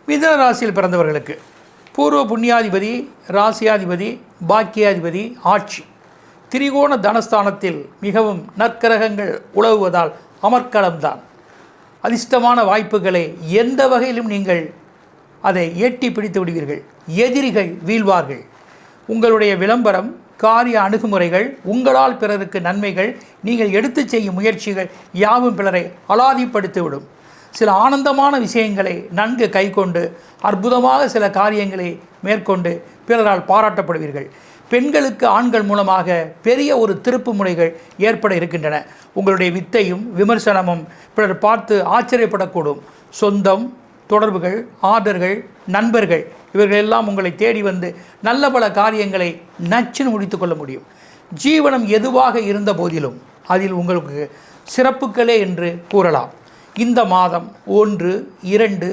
மிதுன ராசியில் பிறந்தவர்களுக்கு பூர்வ புண்ணியாதிபதி, ராசியாதிபதி, பாக்கியாதிபதி ஆட்சி, திரிகோண தனஸ்தானத்தில் மிகவும் நற்கிரகங்கள் உலவுவதால் அமர்க்களம்தான். அதிர்ஷ்டமான வாய்ப்புகளை எந்த வகையிலும் நீங்கள் அதை எட்டி பிடித்து விடுவீர்கள். எதிரிகள் வீழ்வார்கள். உங்களுடைய விளம்பரம், காரிய அணுகுமுறைகள், உங்களால் பிறருக்கு நன்மைகள், நீங்கள் எடுத்து செய்யும் முயற்சிகள் யாவும் பிறரை அலாதிப்படுத்திவிடும். சில ஆனந்தமான விஷயங்களை நன்கு கைக்கொண்டு அற்புதமாக சில காரியங்களை மேற்கொண்டு பிறரால் பாராட்டப்படுவீர்கள். பெண்களுக்கு ஆண்கள் மூலமாக பெரிய ஒரு திருப்பு முனைகள் ஏற்பட இருக்கின்றன. உங்களுடைய வித்தையும் விமர்சனமும் பிறர் பார்த்து ஆச்சரியப்படக்கூடும். சொந்தம், தொடர்புகள், ஆர்டர்கள், நண்பர்கள் இவர்களெல்லாம் உங்களை தேடி வந்து நல்ல பல காரியங்களை நச்சுன்னு முடித்து கொள்ள முடியும். ஜீவனம் எதுவாக இருந்த போதிலும் அதில் உங்களுக்கு சிறப்புகளே என்று கூறலாம். இந்த மாதம் 1, 2